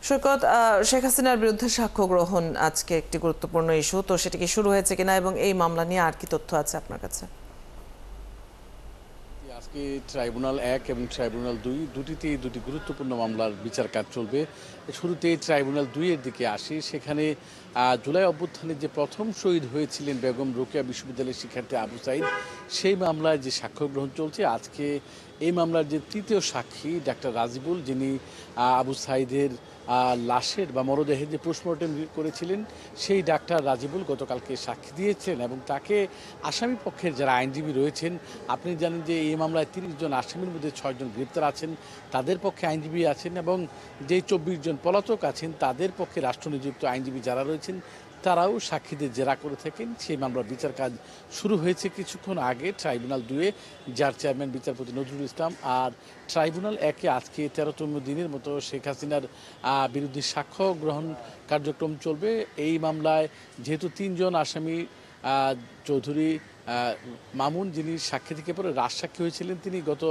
সৈকত, শেখ হাসিনার বিরুদ্ধে সাক্ষ্য গ্রহণ আজকে একটি গুরুত্বপূর্ণ ইস্যু, তো সেটা কি শুরু হয়েছে কিনা এবং এই মামলা নিয়ে আর কি তথ্য আছে আপনার কাছে? আজকে ট্রাইব্যুনাল ১ এবং ট্রাইব্যুনাল ২ দুটিতেই দুটি গুরুত্বপূর্ণ মামলার বিচার কাজ চলবে। শুরুতেই ট্রাইব্যুনাল ২ এর দিকে আসি। সেখানে জুলাই অভ্যুত্থানে যে প্রথম শহীদ হয়েছিলেন বেগম রোকেয়া বিশ্ববিদ্যালয়ের শিক্ষার্থী আবু সাঈদ, সেই মামলায় যে সাক্ষ্য গ্রহণ চলছে আজকে এই মামলার যে তৃতীয় সাক্ষী ডাক্তার রাজিবুল, যিনি আবু সাঈদের লাশের বা মরদেহের যে পোস্টমর্টেম করেছিলেন, সেই ডাক্তার রাজিবুল গতকালকে সাক্ষী দিয়েছেন এবং তাকে আসামি পক্ষের যারা আইনজীবী রয়েছেন, আপনি জানেন যে এই মামলায় ৩০ জন আসামির মধ্যে ৬ জন গ্রেপ্তার আছেন, তাদের পক্ষে আইনজীবী আছেন এবং যেই ২৪ জন পলাতক আছেন তাদের পক্ষে রাষ্ট্রনিযুক্ত আইনজীবী যারা রয়েছেন তারাও সাক্ষীদের জেরা করে থাকেন। সেই মামলার বিচার কাজ শুরু হয়েছে কিছুক্ষণ আগে ট্রাইব্যুনাল ২-এ, যার চেয়ারম্যান বিচারপতি নজরুল ইসলাম। আর ট্রাইব্যুনাল ১-এ আজকে ১৩তম দিনের মতো শেখ হাসিনার বিরুদ্ধে সাক্ষ্য গ্রহণ কার্যক্রম চলবে। এই মামলায় যেহেতু ৩ জন আসামি, চৌধুরী মামুন, যিনি সাক্ষী থেকে পরে রাজসাক্ষী হয়েছিলেন, তিনি গত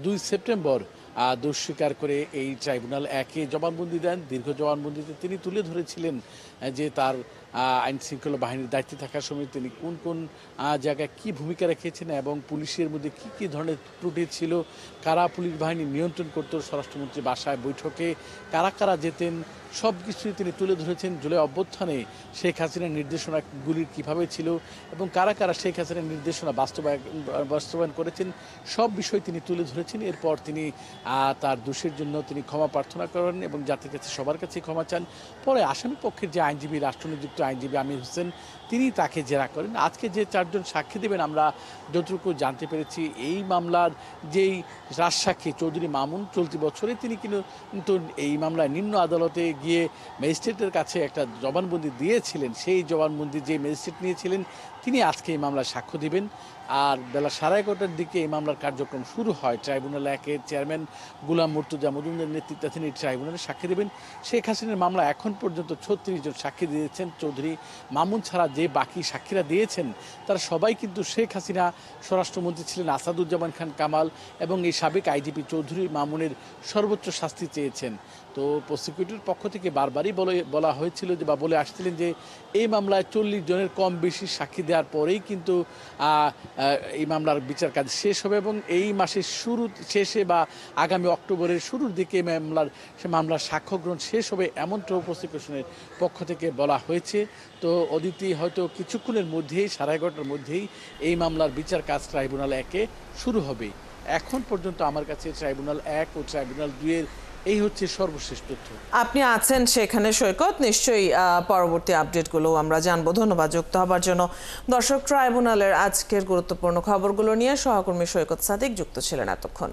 ২ সেপ্টেম্বর দোষ স্বীকার করে এই ট্রাইব্যুনাল ১-এ জবানবন্দি দেন। দীর্ঘ জবানবন্দিতে তিনি তুলে ধরেছিলেন যে তার আইন শৃঙ্খলা বাহিনীর দায়িত্বে থাকার সময় তিনি কোন কোন জায়গায় কী ভূমিকা রেখেছেন এবং পুলিশের মধ্যে কী কী ধরনের ত্রুটি ছিল, কারা পুলিশ বাহিনী নিয়ন্ত্রণ করতো, স্বরাষ্ট্রমন্ত্রীর বাসায় বৈঠকে কারা কারা যেতেন, সব কিছুই তিনি তুলে ধরেছেন। জুলাই অভ্যুত্থানে শেখ হাসিনার নির্দেশনাগুলি কীভাবে ছিল এবং কারা কারা শেখ হাসিনার নির্দেশনা বাস্তবায়ন করেছেন, সব বিষয় তিনি তুলে ধরেছেন। এরপর তিনি তার দোষের জন্য তিনি ক্ষমা প্রার্থনা করেন এবং জাতির কাছে সবার কাছে ক্ষমা চান। পরে আসামি পক্ষের যে আইনজীবী, রাষ্ট্রনিযুক্ত আইনজীবী আমির হোসেন, তিনি তাকে জেরা করেন। আজকে যে ৪ জন সাক্ষী দেবেন, আমরা যতটুকু জানতে পেরেছি এই মামলার যেই রাজসাক্ষী চৌধুরী মামুন, চলতি বছরে তিনি কিন্তু এই মামলায় নিম্ন আদালতে গিয়ে ম্যাজিস্ট্রেটের কাছে একটা জবানবন্দি দিয়েছিলেন। সেই জবানবন্দি যে ম্যাজিস্ট্রেট নিয়েছিলেন তিনি আজকে এই মামলায় সাক্ষ্য দিবেন। আর বেলা 11:30টার দিকে এই মামলার কার্যক্রম শুরু হয়। ট্রাইব্যুনাল ১-এর চেয়ারম্যান গোলাম মুর্তজা মজুমদার নেতৃত্বাধীন এই ট্রাইব্যুনালে সাক্ষী দেবেন। শেখ হাসিনার মামলা এখন পর্যন্ত ৩৬ জন সাক্ষী দিয়েছেন। চৌধুরী মামুন ছাড়া যে বাকি সাক্ষীরা দিয়েছেন তারা সবাই কিন্তু শেখ হাসিনা, স্বরাষ্ট্রমন্ত্রী ছিলেন আসাদুজ্জামান খান কামাল এবং এই সাবেক আইজিপি চৌধুরী মামুনের সর্বোচ্চ শাস্তি চেয়েছেন। তো প্রসিকিউটরের পক্ষ থেকে বারবারই বলা হয়েছিল যে বা বলে আসছিলেন যে এই মামলায় ৪০ জনের কম বেশি সাক্ষী দেওয়ার পরেই কিন্তু এই মামলার বিচার কাজ শেষ হবে এবং এই মাসের শেষে বা আগামী অক্টোবরের শুরুর দিকে মামলার সাক্ষ্য গ্রহণ শেষ হবে, এমনটাও প্রসিকিউশনের পক্ষ থেকে বলা হয়েছে। তো অদিতি হয়তো কিছুক্ষণের মধ্যেই 11:30টার মধ্যেই এই মামলার বিচার কাজ ট্রাইব্যুনাল ১-এ শুরু হবে। এখন পর্যন্ত আমার কাছে ট্রাইব্যুনাল ১ ও ট্রাইব্যুনাল ২-এর এই হচ্ছে সর্বশেষ তথ্য। আপনি আছেন সেখানে সৈকত, নিশ্চয়ই পরবর্তী আপডেটগুলো আমরা জানবো। ধন্যবাদ যুক্ত হবার জন্য। দর্শক, ট্রাইব্যুনালের আজকের গুরুত্বপূর্ণ খবরগুলো নিয়ে সহকর্মী সৈকত সাদিক যুক্ত ছিলেন এতক্ষণ।